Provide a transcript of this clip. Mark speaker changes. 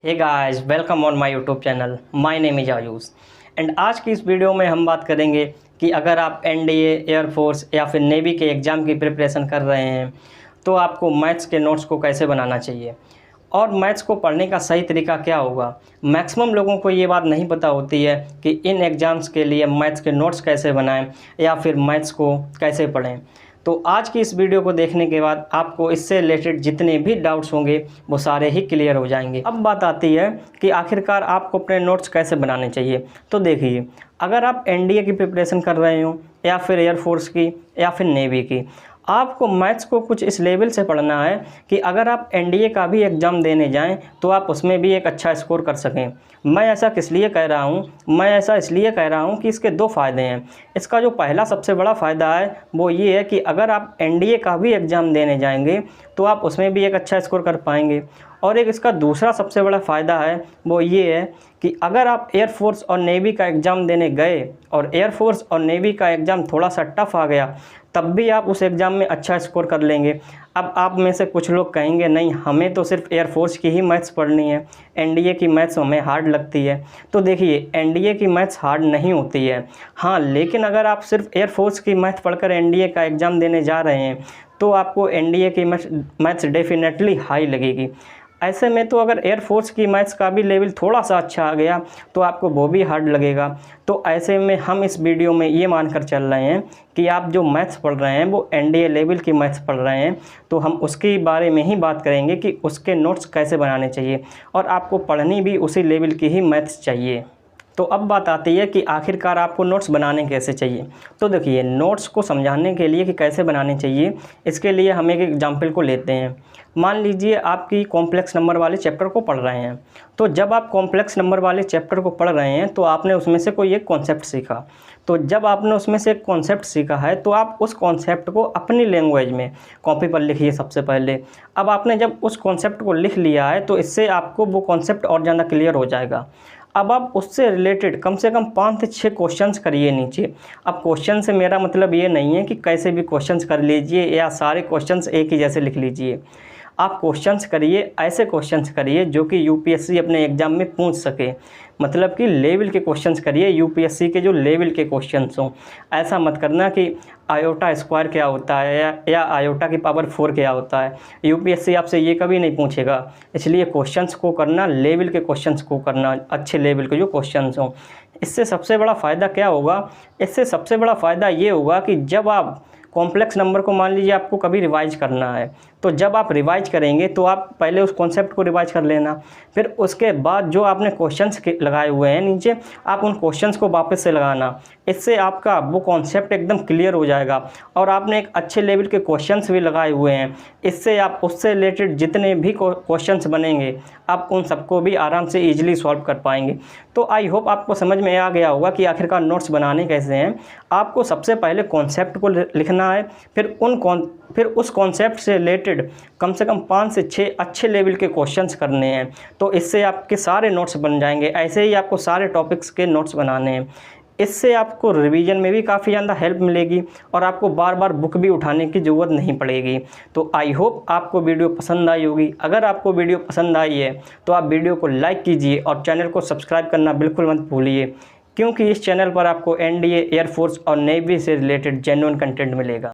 Speaker 1: Hey guys, welcome on my YouTube channel. My name is Ayush and आज की इस video में हम बात करेंगे कि अगर आप एनडीए, एयरफोर्स या फिर नेवी के एग्ज़ाम की प्रिपरेशन कर रहे हैं तो आपको मैथ्स के नोट्स को कैसे बनाना चाहिए और मैथ्स को पढ़ने का सही तरीका क्या होगा। मैक्सिमम लोगों को ये बात नहीं पता होती है कि इन एग्ज़ाम्स के लिए मैथ्स के नोट्स कैसे बनाएं या फिर मैथ्स को कैसे पढ़ें। तो आज की इस वीडियो को देखने के बाद आपको इससे रिलेटेड जितने भी डाउट्स होंगे वो सारे ही क्लियर हो जाएंगे। अब बात आती है कि आखिरकार आपको अपने नोट्स कैसे बनाने चाहिए। तो देखिए, अगर आप एनडीए की प्रिपरेशन कर रहे हो या फिर एयरफोर्स की या फिर नेवी की, आपको मैथ्स को कुछ इस लेवल से पढ़ना है कि अगर आप एनडीए का भी एग्ज़ाम देने जाएं तो आप उसमें भी एक अच्छा स्कोर कर सकें। मैं ऐसा किस लिए कह रहा हूं? मैं ऐसा इसलिए कह रहा हूं कि इसके दो फ़ायदे हैं। इसका जो पहला सबसे बड़ा फ़ायदा है वो ये है कि अगर आप एनडीए का भी एग्ज़ाम देने जाएंगे तो आप उसमें भी एक अच्छा स्कोर कर पाएंगे। और एक इसका दूसरा सबसे बड़ा फ़ायदा है वो ये है कि अगर आप एयरफोर्स और नेवी का एग्ज़ाम देने गए और एयरफोर्स और नेवी का एग्ज़ाम थोड़ा सा टफ आ गया तब भी आप उस एग्ज़ाम में अच्छा स्कोर कर लेंगे। अब आप में से कुछ लोग कहेंगे नहीं, हमें तो सिर्फ एयरफोर्स की ही मैथ्स पढ़नी है, एनडीए की मैथ्स हमें हार्ड लगती है। तो देखिए, एनडीए की मैथ्स हार्ड नहीं होती है, हाँ, लेकिन अगर आप सिर्फ एयरफोर्स की मैथ्स पढ़कर एनडीए का एग्ज़ाम देने जा रहे हैं तो आपको एनडीए की मैथ्स डेफिनेटली हाई लगेगी। ऐसे में तो अगर एयरफोर्स की मैथ्स का भी लेवल थोड़ा सा अच्छा आ गया तो आपको वो भी हार्ड लगेगा। तो ऐसे में हम इस वीडियो में ये मानकर चल रहे हैं कि आप जो मैथ्स पढ़ रहे हैं वो एनडीए लेवल की मैथ्स पढ़ रहे हैं, तो हम उसके बारे में ही बात करेंगे कि उसके नोट्स कैसे बनाने चाहिए और आपको पढ़नी भी उसी लेवल की ही मैथ्स चाहिए। तो अब बात आती है कि आखिरकार आपको नोट्स बनाने कैसे चाहिए। तो देखिए, नोट्स को समझाने के लिए कि कैसे बनाने चाहिए, इसके लिए हम एक एग्जाम्पल को लेते हैं। मान लीजिए आपकी कॉम्प्लेक्स नंबर वाले चैप्टर को पढ़ रहे हैं। तो जब आप कॉम्प्लेक्स नंबर वाले चैप्टर को पढ़ रहे हैं तो आपने उसमें से कोई एक कॉन्सेप्ट सीखा। तो जब आपने उसमें से एक कॉन्सेप्ट सीखा है तो आप उस कॉन्सेप्ट को अपनी लैंग्वेज में कॉपी पर लिखिए सबसे पहले। अब आपने जब उस कॉन्सेप्ट को लिख लिया है तो इससे आपको वो कॉन्सेप्ट और ज़्यादा क्लियर हो जाएगा। अब आप उससे रिलेटेड कम से कम 5 से 6 क्वेश्चंस करिए नीचे। अब क्वेश्चन से मेरा मतलब ये नहीं है कि कैसे भी क्वेश्चंस कर लीजिए या सारे क्वेश्चंस एक ही जैसे लिख लीजिए। आप क्वेश्चंस करिए, ऐसे क्वेश्चंस करिए जो कि यूपीएससी अपने एग्ज़ाम में पूछ सके। मतलब कि लेवल के क्वेश्चंस करिए, यूपीएससी के जो लेवल के क्वेश्चंस हों। ऐसा मत करना कि आयोटा स्क्वायर क्या होता है या आयोटा की पावर 4 क्या होता है। यूपीएससी आपसे ये कभी नहीं पूछेगा। इसलिए क्वेश्चंस को करना, लेवल के क्वेश्चंस को करना, अच्छे लेवल के जो क्वेश्चंस हों। इससे सबसे बड़ा फ़ायदा क्या होगा? इससे सबसे बड़ा फ़ायदा ये होगा कि जब आप कॉम्प्लेक्स नंबर को मान लीजिए आपको कभी रिवाइज करना है, तो जब आप रिवाइज करेंगे तो आप पहले उस कॉन्सेप्ट को रिवाइज कर लेना। फिर उसके बाद जो आपने क्वेश्चंस लगाए हुए हैं नीचे, आप उन क्वेश्चंस को वापस से लगाना। इससे आपका वो कॉन्सेप्ट एकदम क्लियर हो जाएगा और आपने एक अच्छे लेवल के क्वेश्चंस भी लगाए हुए हैं। इससे आप उससे रिलेटेड जितने भी क्वेश्चंस बनेंगे आप उन सबको भी आराम से ईजिली सॉल्व कर पाएंगे। तो आई होप आपको समझ में आ गया होगा कि आखिरकार नोट्स बनाने कैसे हैं। आपको सबसे पहले कॉन्सेप्ट को लिखना है, फिर उस कॉन्सेप्ट से रिलेटेड कम से कम 5 से 6 अच्छे लेवल के क्वेश्चंस करने हैं। तो इससे आपके सारे नोट्स बन जाएंगे। ऐसे ही आपको सारे टॉपिक्स के नोट्स बनाने हैं। इससे आपको रिवीजन में भी काफ़ी ज़्यादा हेल्प मिलेगी और आपको बार बार बुक भी उठाने की ज़रूरत नहीं पड़ेगी। तो आई होप आपको वीडियो पसंद आई होगी। अगर आपको वीडियो पसंद आई है तो आप वीडियो को लाइक कीजिए और चैनल को सब्सक्राइब करना बिल्कुल मत भूलिए, क्योंकि इस चैनल पर आपको एनडीए, एयरफोर्स और नेवी से रिलेटेड जेन्युइन कंटेंट मिलेगा।